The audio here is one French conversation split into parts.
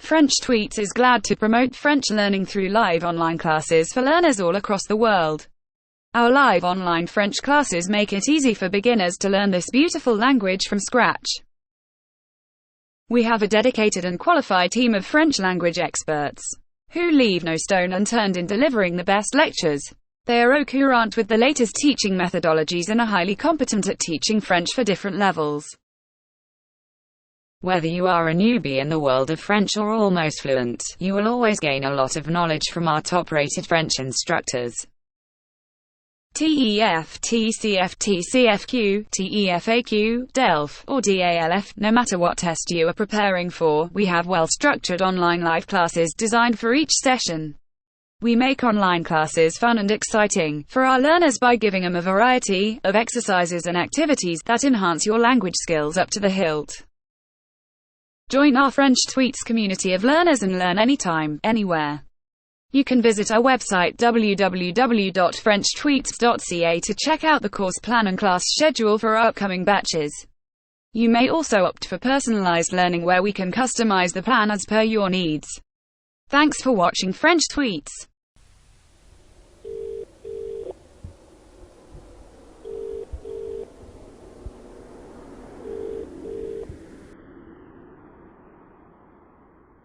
French Tweets is glad to promote French learning through live online classes for learners all across the world. Our live online French classes make it easy for beginners to learn this beautiful language from scratch. We have a dedicated and qualified team of French language experts who leave no stone unturned in delivering the best lectures. They are au courant with the latest teaching methodologies and are highly competent at teaching French for different levels. Whether you are a newbie in the world of French or almost fluent, you will always gain a lot of knowledge from our top-rated French instructors. TEF, TCF, TCFQ, TEFAQ, DELF, or DALF, no matter what test you are preparing for, we have well-structured online live classes designed for each session. We make online classes fun and exciting for our learners by giving them a variety of exercises and activities that enhance your language skills up to the hilt. Join our French Tweets community of learners and learn anytime, anywhere. You can visit our website www.frenchtweets.ca to check out the course plan and class schedule for our upcoming batches. You may also opt for personalized learning where we can customize the plan as per your needs. Thanks for watching French Tweets.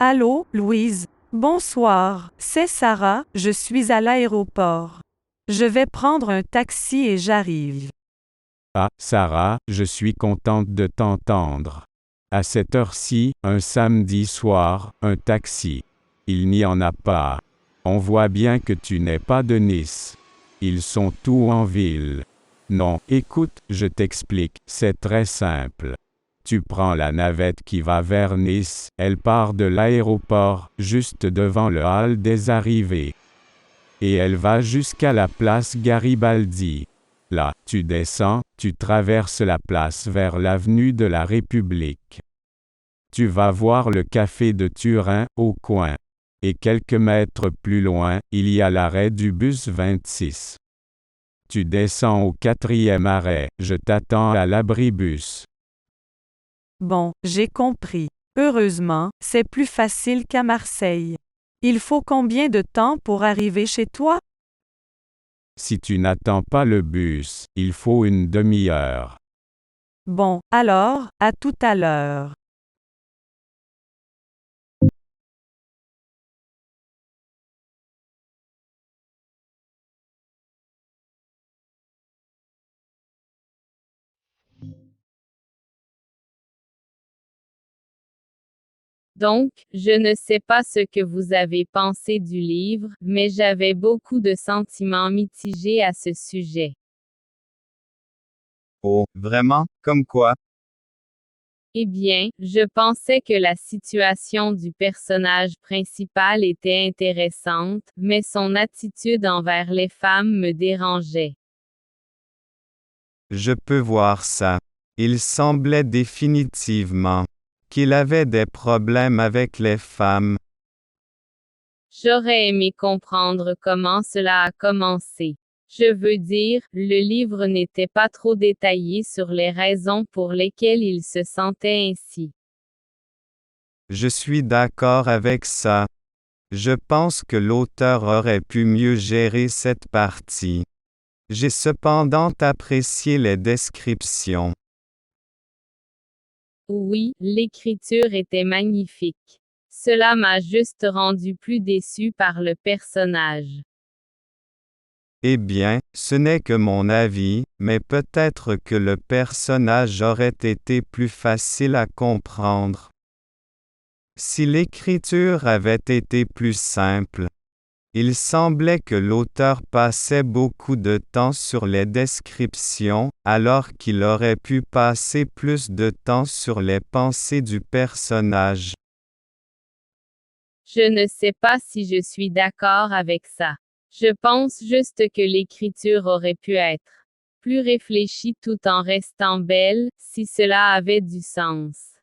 Allô, Louise. Bonsoir, c'est Sarah, je suis à l'aéroport. Je vais prendre un taxi et j'arrive. Ah, Sarah, je suis contente de t'entendre. À cette heure-ci, un samedi soir, un taxi. Il n'y en a pas. On voit bien que tu n'es pas de Nice. Ils sont tous en ville. Non, écoute, je t'explique, c'est très simple. Tu prends la navette qui va vers Nice, elle part de l'aéroport, juste devant le hall des arrivées. Et elle va jusqu'à la place Garibaldi. Là, tu descends, tu traverses la place vers l'avenue de la République. Tu vas voir le café de Turin, au coin. Et quelques mètres plus loin, il y a l'arrêt du bus 26. Tu descends au 4e arrêt, je t'attends à l'abribus. Bon, j'ai compris. Heureusement, c'est plus facile qu'à Marseille. Il faut combien de temps pour arriver chez toi? Si tu n'attends pas le bus, il faut une demi-heure. Bon, alors, à tout à l'heure. Donc, je ne sais pas ce que vous avez pensé du livre, mais j'avais beaucoup de sentiments mitigés à ce sujet. Oh, vraiment? Comme quoi? Eh bien, je pensais que la situation du personnage principal était intéressante, mais son attitude envers les femmes me dérangeait. Je peux voir ça. Il semblait définitivement qu'il avait des problèmes avec les femmes. J'aurais aimé comprendre comment cela a commencé. Je veux dire, le livre n'était pas trop détaillé sur les raisons pour lesquelles il se sentait ainsi. Je suis d'accord avec ça. Je pense que l'auteur aurait pu mieux gérer cette partie. J'ai cependant apprécié les descriptions. Oui, l'écriture était magnifique. Cela m'a juste rendu plus déçu par le personnage. Eh bien, ce n'est que mon avis, mais peut-être que le personnage aurait été plus facile à comprendre. Si l'écriture avait été plus simple. Il semblait que l'auteur passait beaucoup de temps sur les descriptions, alors qu'il aurait pu passer plus de temps sur les pensées du personnage. Je ne sais pas si je suis d'accord avec ça. Je pense juste que l'écriture aurait pu être plus réfléchie tout en restant belle, si cela avait du sens.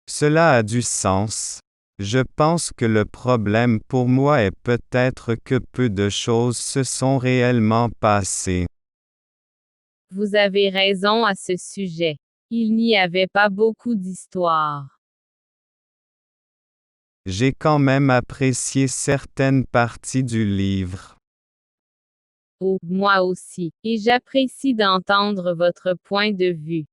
Cela a du sens. Je pense que le problème pour moi est peut-être que peu de choses se sont réellement passées. Vous avez raison à ce sujet. Il n'y avait pas beaucoup d'histoire. J'ai quand même apprécié certaines parties du livre. Oh, moi aussi, et j'apprécie d'entendre votre point de vue.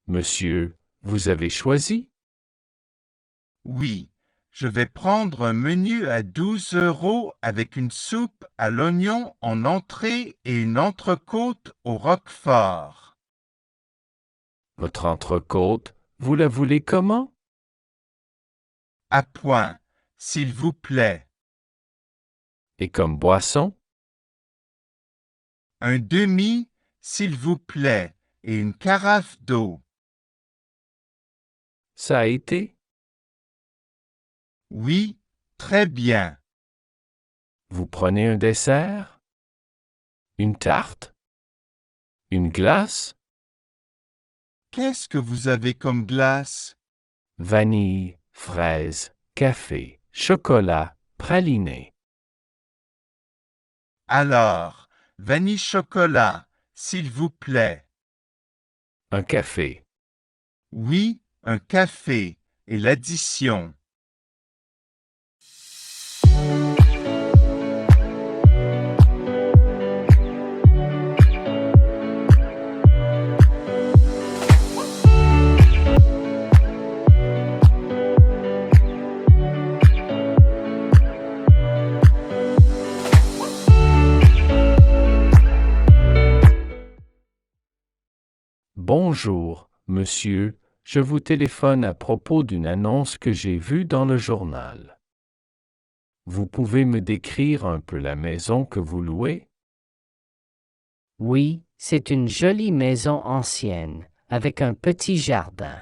Monsieur, vous avez choisi? Oui, je vais prendre un menu à 12 € avec une soupe à l'oignon en entrée et une entrecôte au roquefort. Votre entrecôte, vous la voulez comment? À point, s'il vous plaît. Et comme boisson? Un demi, s'il vous plaît, et une carafe d'eau. Ça a été? Oui, très bien. Vous prenez un dessert? Une tarte? Une glace? Qu'est-ce que vous avez comme glace? Vanille, fraise, café, chocolat, praliné. Alors, vanille chocolat, s'il vous plaît. Un café. Oui, un café et l'addition. Bonjour, monsieur, je vous téléphone à propos d'une annonce que j'ai vue dans le journal. Vous pouvez me décrire un peu la maison que vous louez? Oui, c'est une jolie maison ancienne, avec un petit jardin.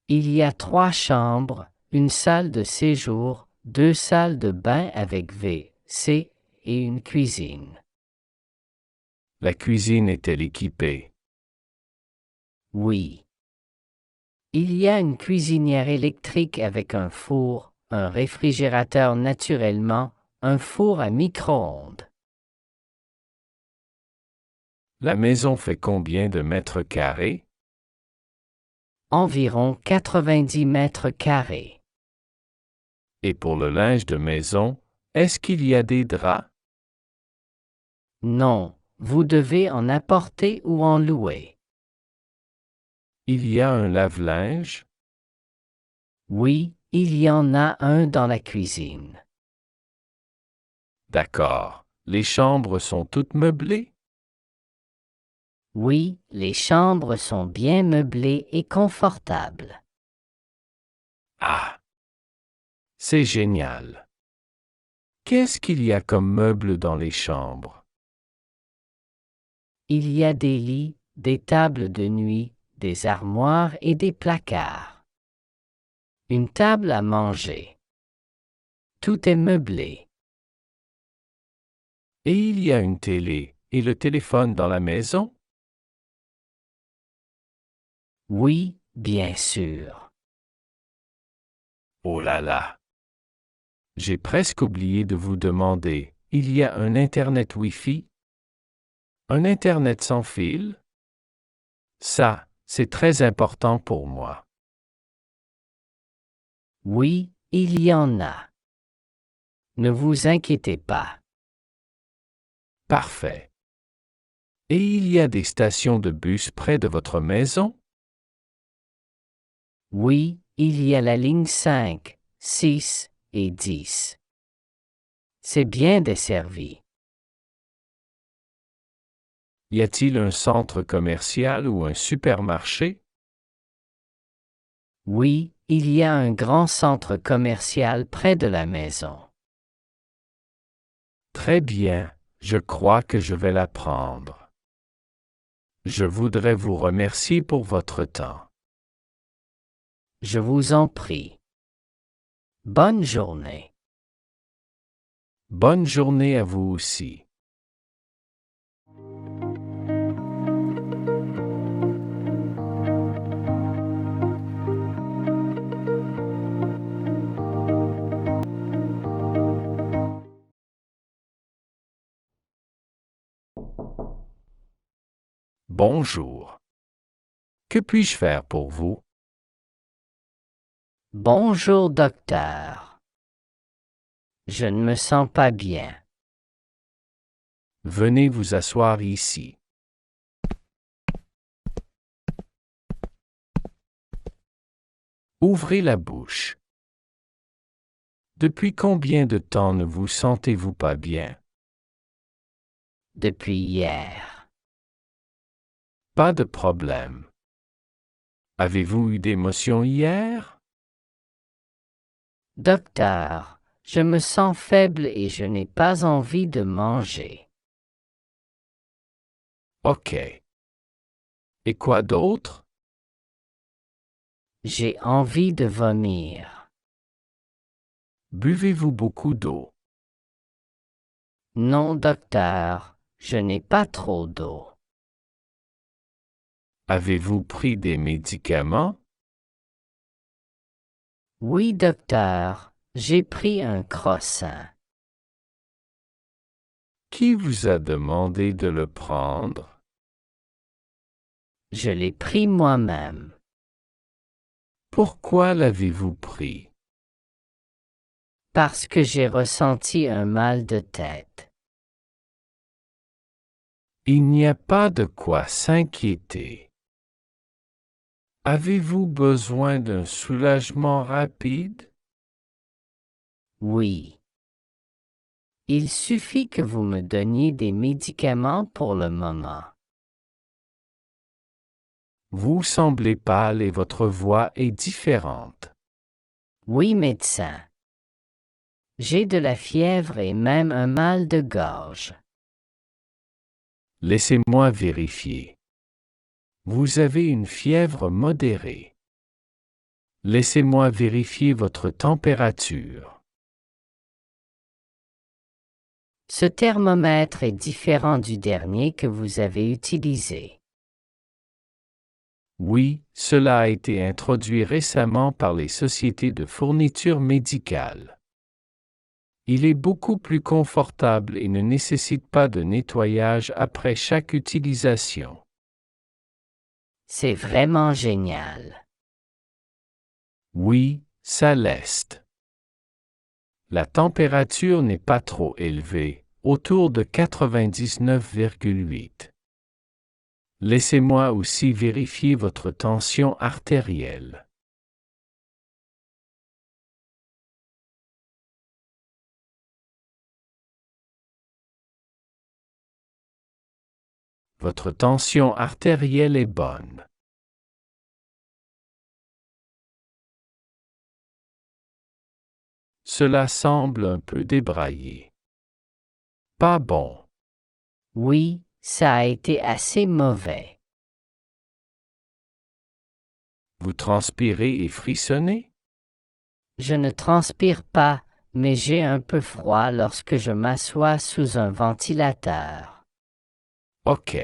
Il y a 3 chambres, une salle de séjour, 2 salles de bain avec WC et une cuisine. La cuisine est-elle équipée? Oui. Il y a une cuisinière électrique avec un four, un réfrigérateur naturellement, un four à micro-ondes. La maison fait combien de mètres carrés? Environ 90 mètres carrés. Et pour le linge de maison, est-ce qu'il y a des draps? Non, vous devez en apporter ou en louer. Il y a un lave-linge? Oui, il y en a un dans la cuisine. D'accord. Les chambres sont toutes meublées? Oui, les chambres sont bien meublées et confortables. Ah! C'est génial. Qu'est-ce qu'il y a comme meubles dans les chambres? Il y a des lits, des tables de nuit, des armoires et des placards. Une table à manger. Tout est meublé. Et il y a une télé et le téléphone dans la maison? Oui, bien sûr. Oh là là! J'ai presque oublié de vous demander, il y a un Internet Wi-Fi? Un Internet sans fil? Ça, c'est très important pour moi. Oui, il y en a. Ne vous inquiétez pas. Parfait. Et il y a des stations de bus près de votre maison? Oui, il y a la ligne 5, 6 et 10. C'est bien desservi. Y a-t-il un centre commercial ou un supermarché? Oui, il y a un grand centre commercial près de la maison. Très bien, je crois que je vais la prendre. Je voudrais vous remercier pour votre temps. Je vous en prie. Bonne journée. Bonne journée à vous aussi. Bonjour. Que puis-je faire pour vous? Bonjour, docteur. Je ne me sens pas bien. Venez vous asseoir ici. Ouvrez la bouche. Depuis combien de temps ne vous sentez-vous pas bien? Depuis hier. Pas de problème. Avez-vous eu d'émotions hier? Docteur, je me sens faible et je n'ai pas envie de manger. Ok. Et quoi d'autre? J'ai envie de vomir. Buvez-vous beaucoup d'eau? Non, docteur, je n'ai pas trop d'eau. Avez-vous pris des médicaments? Oui, docteur, j'ai pris un Crossin. Qui vous a demandé de le prendre? Je l'ai pris moi-même. Pourquoi l'avez-vous pris? Parce que j'ai ressenti un mal de tête. Il n'y a pas de quoi s'inquiéter. Avez-vous besoin d'un soulagement rapide? Oui. Il suffit que vous me donniez des médicaments pour le moment. Vous semblez pâle et votre voix est différente. Oui, médecin. J'ai de la fièvre et même un mal de gorge. Laissez-moi vérifier. Vous avez une fièvre modérée. Laissez-moi vérifier votre température. Ce thermomètre est différent du dernier que vous avez utilisé. Oui, cela a été introduit récemment par les sociétés de fourniture médicale. Il est beaucoup plus confortable et ne nécessite pas de nettoyage après chaque utilisation. C'est vraiment génial. Oui, ça l'est. La température n'est pas trop élevée, autour de 99,8. Laissez-moi aussi vérifier votre tension artérielle. Votre tension artérielle est bonne. Cela semble un peu débraillé. Pas bon. Oui, ça a été assez mauvais. Vous transpirez et frissonnez? Je ne transpire pas, mais j'ai un peu froid lorsque je m'assois sous un ventilateur. Ok.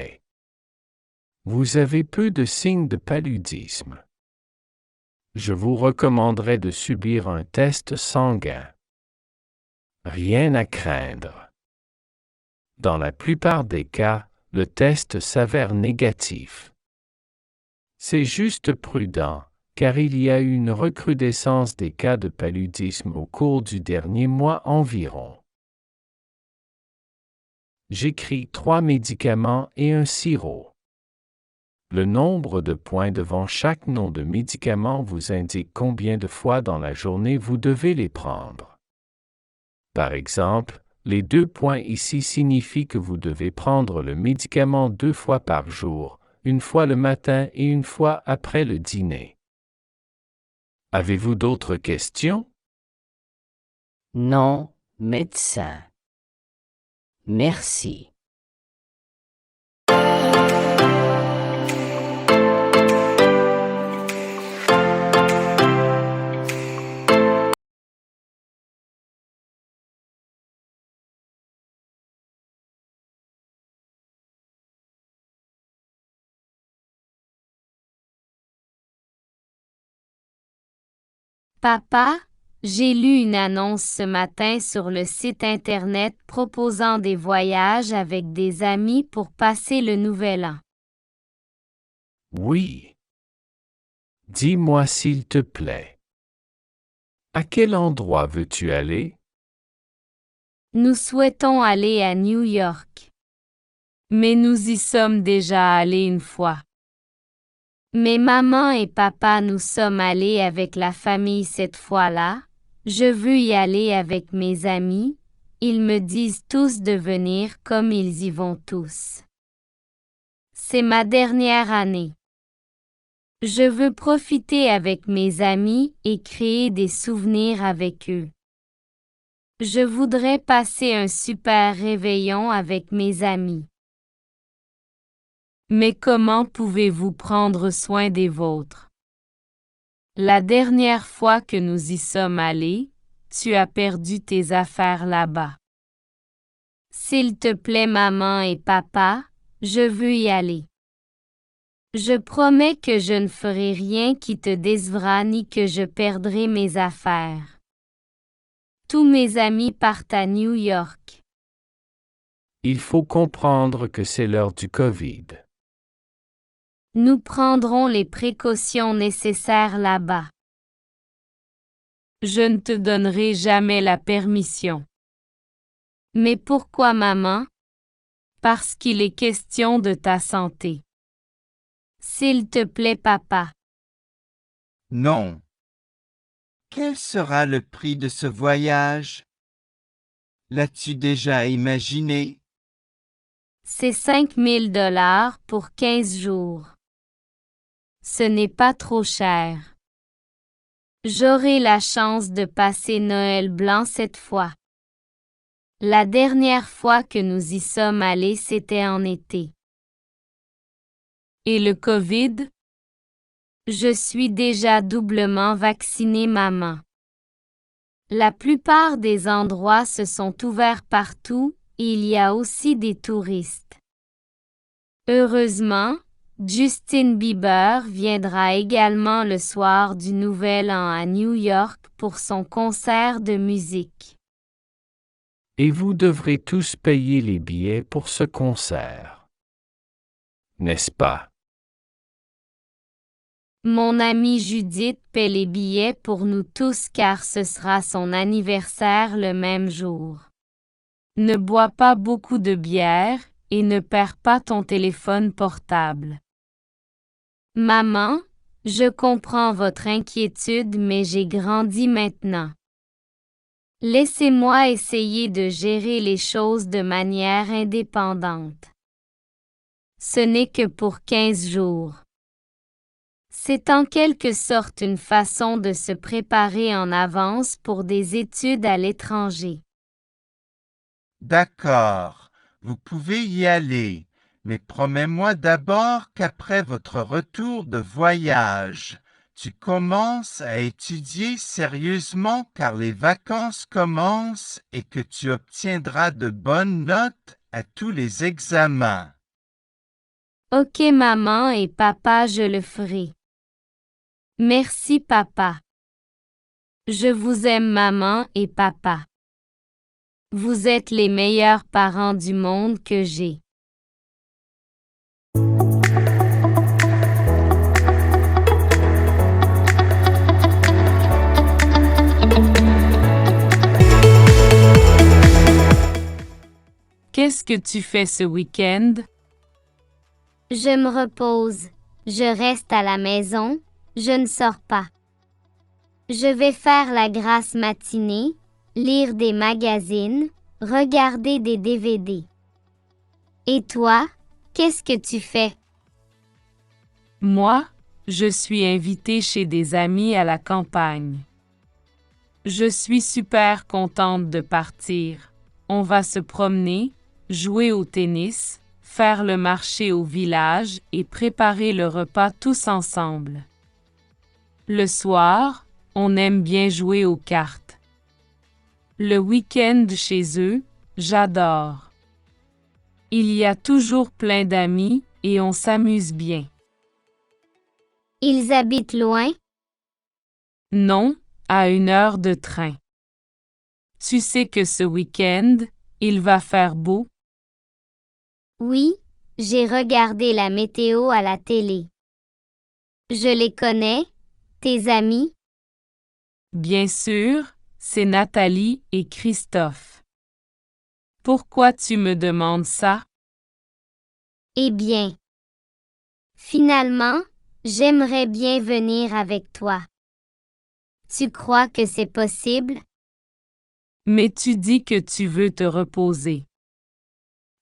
Vous avez peu de signes de paludisme. Je vous recommanderais de subir un test sanguin. Rien à craindre. Dans la plupart des cas, le test s'avère négatif. C'est juste prudent, car il y a eu une recrudescence des cas de paludisme au cours du dernier mois environ. J'écris 3 médicaments et un sirop. Le nombre de points devant chaque nom de médicament vous indique combien de fois dans la journée vous devez les prendre. Par exemple, les 2 points ici signifient que vous devez prendre le médicament 2 fois par jour, une fois le matin et une fois après le dîner. Avez-vous d'autres questions? Non, médecin. Merci. Papa, j'ai lu une annonce ce matin sur le site Internet proposant des voyages avec des amis pour passer le nouvel an. Oui. Dis-moi s'il te plaît. À quel endroit veux-tu aller? Nous souhaitons aller à New York. Mais nous y sommes déjà allés une fois. Mais maman et papa nous sommes allés avec la famille cette fois-là. Je veux y aller avec mes amis. Ils me disent tous de venir comme ils y vont tous. C'est ma dernière année. Je veux profiter avec mes amis et créer des souvenirs avec eux. Je voudrais passer un super réveillon avec mes amis. Mais comment pouvez-vous prendre soin des vôtres? La dernière fois que nous y sommes allés, tu as perdu tes affaires là-bas. S'il te plaît, maman et papa, je veux y aller. Je promets que je ne ferai rien qui te décevra ni que je perdrai mes affaires. Tous mes amis partent à New York. Il faut comprendre que c'est l'heure du COVID. Nous prendrons les précautions nécessaires là-bas. Je ne te donnerai jamais la permission. Mais pourquoi, maman? Parce qu'il est question de ta santé. S'il te plaît, papa. Non. Quel sera le prix de ce voyage? L'as-tu déjà imaginé? C'est 5 000 $ pour 15 jours. Ce n'est pas trop cher. J'aurai la chance de passer Noël blanc cette fois. La dernière fois que nous y sommes allés, c'était en été. Et le COVID? Je suis déjà doublement vaccinée, maman. La plupart des endroits se sont ouverts partout, et il y a aussi des touristes. Heureusement, Justin Bieber viendra également le soir du Nouvel An à New York pour son concert de musique. Et vous devrez tous payer les billets pour ce concert. N'est-ce pas? Mon amie Judith paie les billets pour nous tous car ce sera son anniversaire le même jour. Ne bois pas beaucoup de bière et ne perds pas ton téléphone portable. Maman, je comprends votre inquiétude mais j'ai grandi maintenant. Laissez-moi essayer de gérer les choses de manière indépendante. Ce n'est que pour 15 jours. C'est en quelque sorte une façon de se préparer en avance pour des études à l'étranger. D'accord, vous pouvez y aller, mais promets-moi d'abord qu'après votre retour de voyage, tu commences à étudier sérieusement car les vacances commencent et que tu obtiendras de bonnes notes à tous les examens. Ok, maman et papa, je le ferai. Merci, papa. Je vous aime, maman et papa. Vous êtes les meilleurs parents du monde que j'ai. Qu'est-ce que tu fais ce week-end? Je me repose. Je reste à la maison. Je ne sors pas. Je vais faire la grasse matinée, lire des magazines, regarder des DVD. Et toi, qu'est-ce que tu fais? Moi, je suis invitée chez des amis à la campagne. Je suis super contente de partir. On va se promener, jouer au tennis, faire le marché au village et préparer le repas tous ensemble. Le soir, on aime bien jouer aux cartes. Le week-end chez eux, j'adore. Il y a toujours plein d'amis et on s'amuse bien. Ils habitent loin? Non, à 1 heure de train. Tu sais que ce week-end, il va faire beau? Oui, j'ai regardé la météo à la télé. Je les connais, tes amis? Bien sûr, c'est Nathalie et Christophe. Pourquoi tu me demandes ça? Eh bien. Finalement, j'aimerais bien venir avec toi. Tu crois que c'est possible? Mais tu dis que tu veux te reposer.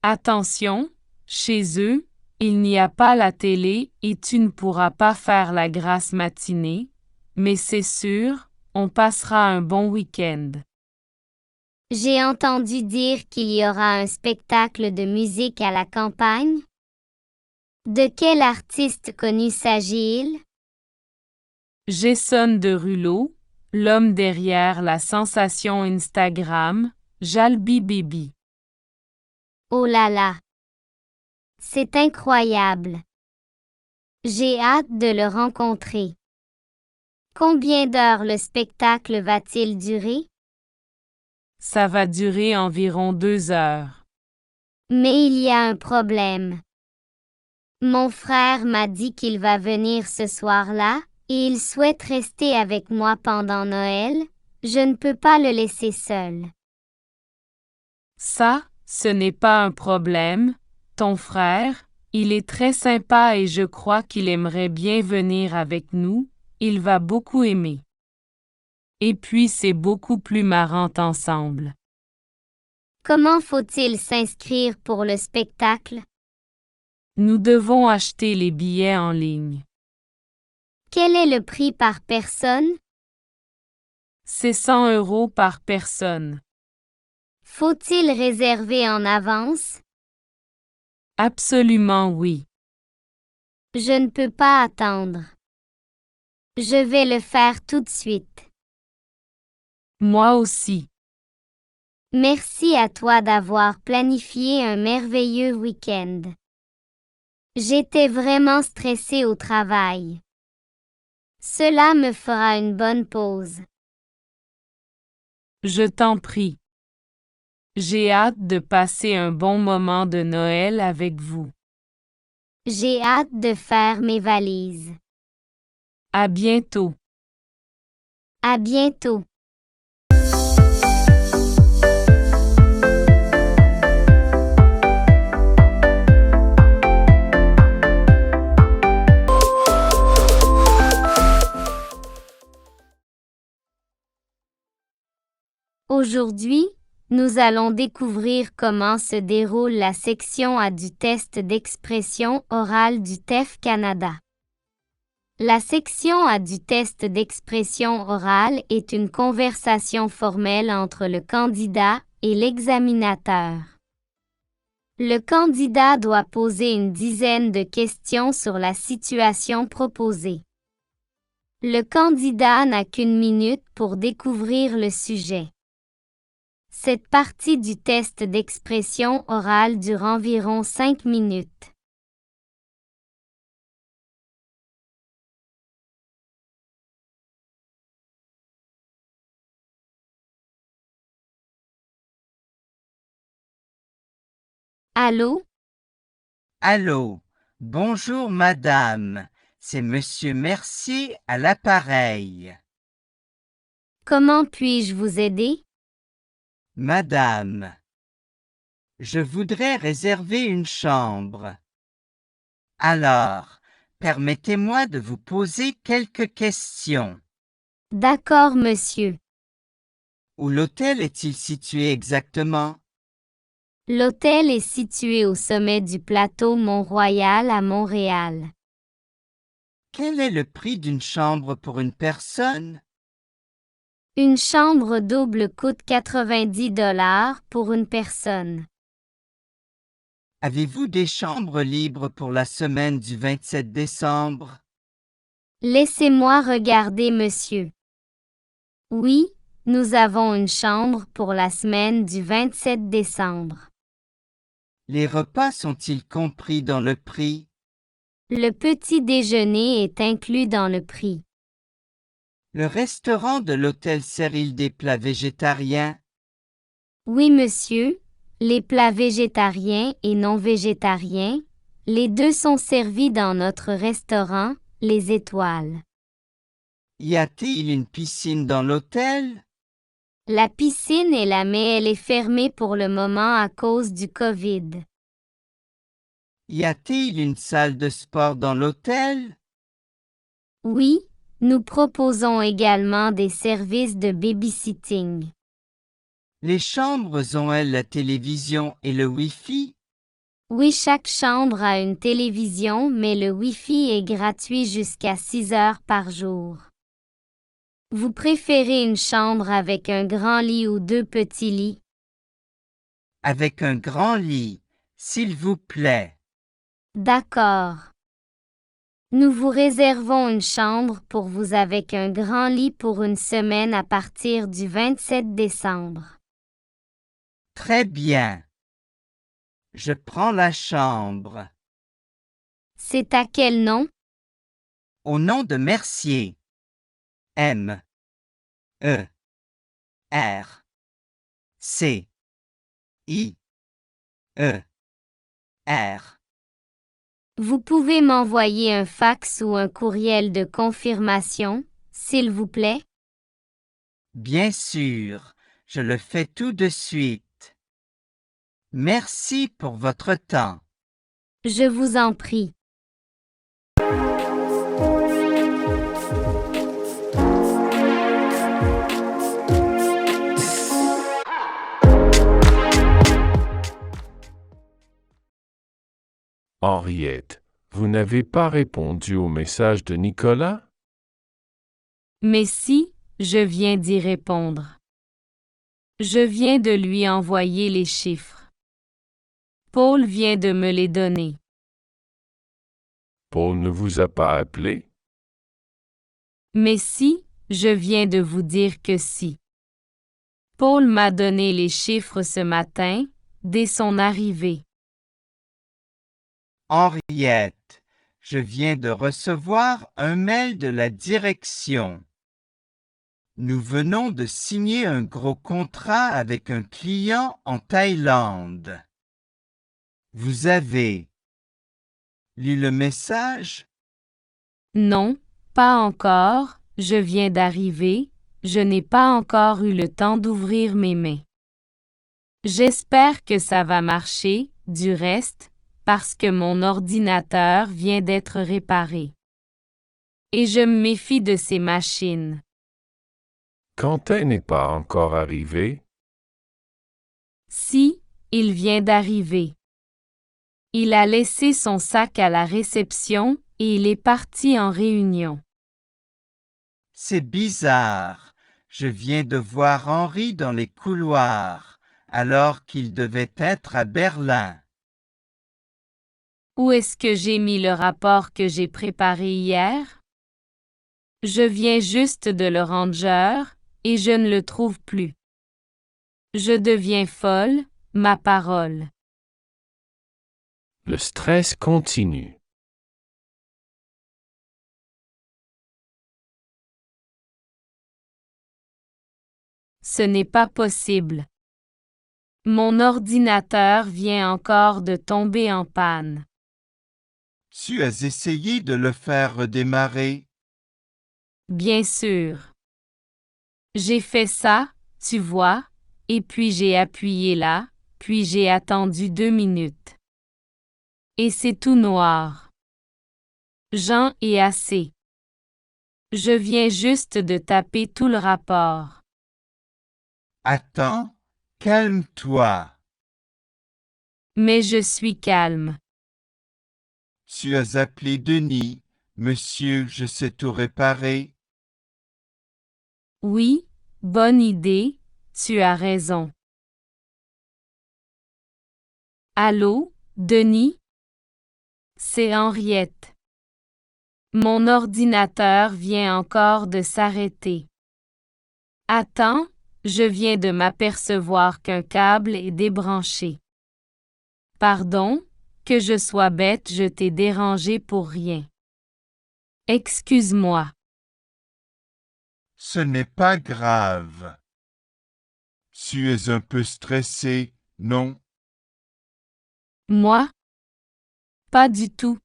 Attention, chez eux, il n'y a pas la télé et tu ne pourras pas faire la grasse matinée, mais c'est sûr, on passera un bon week-end. J'ai entendu dire qu'il y aura un spectacle de musique à la campagne. De quel artiste connu s'agit-il? Jason Derulo, l'homme derrière la sensation Instagram, Jalbi Bibi. Oh là là! C'est incroyable! J'ai hâte de le rencontrer. Combien d'heures le spectacle va-t-il durer? Ça va durer environ 2 heures. Mais il y a un problème. Mon frère m'a dit qu'il va venir ce soir-là, et il souhaite rester avec moi pendant Noël. Je ne peux pas le laisser seul. Ça, ce n'est pas un problème, ton frère, il est très sympa et je crois qu'il aimerait bien venir avec nous, il va beaucoup aimer. Et puis c'est beaucoup plus marrant ensemble. Comment faut-il s'inscrire pour le spectacle? Nous devons acheter les billets en ligne. Quel est le prix par personne? C'est 100 € par personne. Faut-il réserver en avance? Absolument oui. Je ne peux pas attendre. Je vais le faire tout de suite. Moi aussi. Merci à toi d'avoir planifié un merveilleux week-end. J'étais vraiment stressée au travail. Cela me fera une bonne pause. Je t'en prie. J'ai hâte de passer un bon moment de Noël avec vous. J'ai hâte de faire mes valises. À bientôt. À bientôt. Aujourd'hui, nous allons découvrir comment se déroule la section A du test d'expression orale du TEF Canada. La section A du test d'expression orale est une conversation formelle entre le candidat et l'examinateur. Le candidat doit poser une dizaine de questions sur la situation proposée. Le candidat n'a qu'1 minute pour découvrir le sujet. Cette partie du test d'expression orale dure environ 5 minutes. Allô? Allô, bonjour madame, c'est monsieur Mercier à l'appareil. Comment puis-je vous aider? Madame, je voudrais réserver une chambre. Alors, permettez-moi de vous poser quelques questions. D'accord, monsieur. Où l'hôtel est-il situé exactement? L'hôtel est situé au sommet du plateau Mont-Royal à Montréal. Quel est le prix d'une chambre pour une personne? Une chambre double coûte 90 $ pour une personne. Avez-vous des chambres libres pour la semaine du 27 décembre? Laissez-moi regarder, monsieur. Oui, nous avons une chambre pour la semaine du 27 décembre. Les repas sont-ils compris dans le prix? Le petit déjeuner est inclus dans le prix. Le restaurant de l'hôtel sert-il des plats végétariens? Oui, monsieur. Les plats végétariens et non végétariens, les deux sont servis dans notre restaurant. les étoiles. Y a-t-il une piscine dans l'hôtel? La piscine est là mais elle est fermée pour le moment à cause du COVID. Y a-t-il une salle de sport dans l'hôtel? Oui, nous proposons également des services de babysitting. Les chambres ont-elles la télévision et le Wi-Fi? Oui, chaque chambre a une télévision mais le Wi-Fi est gratuit jusqu'à 6 heures par jour. Vous préférez une chambre avec un grand lit ou 2 petits lits? Avec un grand lit, s'il vous plaît. D'accord. Nous vous réservons une chambre pour vous avec un grand lit pour une semaine à partir du 27 décembre. Très bien. Je prends la chambre. C'est à quel nom? Au nom de Mercier. M. E. R. C. I. E. R. Vous pouvez m'envoyer un fax ou un courriel de confirmation, s'il vous plaît? Bien sûr, je le fais tout de suite. Merci pour votre temps. Je vous en prie. Henriette, vous n'avez pas répondu au message de Nicolas? Mais si, je viens d'y répondre. Je viens de lui envoyer les chiffres. Paul vient de me les donner. Paul ne vous a pas appelé? Mais si, je viens de vous dire que si. Paul m'a donné les chiffres ce matin, dès son arrivée. Henriette, je viens de recevoir un mail de la direction. Nous venons de signer un gros contrat avec un client en Thaïlande. Vous avez lu le message? Non, pas encore, je viens d'arriver, je n'ai pas encore eu le temps d'ouvrir mes mails. J'espère que ça va marcher, du reste, parce que mon ordinateur vient d'être réparé. Et je me méfie de ces machines. Quentin n'est pas encore arrivé? Si, il vient d'arriver. Il a laissé son sac à la réception et il est parti en réunion. C'est bizarre. Je viens de voir Henri dans les couloirs, alors qu'il devait être à Berlin. Où est-ce que j'ai mis le rapport que j'ai préparé hier? Je viens juste de le ranger, et je ne le trouve plus. Je deviens folle, ma parole. Le stress continue. Ce n'est pas possible. Mon ordinateur vient encore de tomber en panne. Tu as essayé de le faire redémarrer? Bien sûr. J'ai fait ça, tu vois, et puis j'ai appuyé là, puis j'ai attendu 2 minutes. Et c'est tout noir. J'en ai assez. Je viens juste de taper tout le rapport. Attends, calme-toi. Mais je suis calme. Tu as appelé Denis. Monsieur, je sais tout réparer. Oui, bonne idée, tu as raison. Allô, Denis? C'est Henriette. Mon ordinateur vient encore de s'arrêter. Attends, je viens de m'apercevoir qu'un câble est débranché. Pardon, que je sois bête, je t'ai dérangé pour rien. Excuse-moi. Ce n'est pas grave. Tu es un peu stressé, non? Moi? Pas du tout.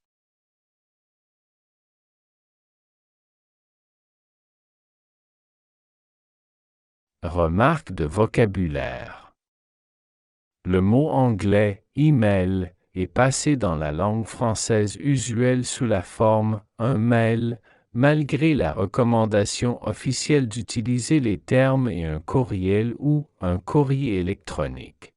Remarque de vocabulaire. Le mot anglais « email » est passé dans la langue française usuelle sous la forme « un mail », malgré la recommandation officielle d'utiliser les termes et un courriel ou un courrier électronique.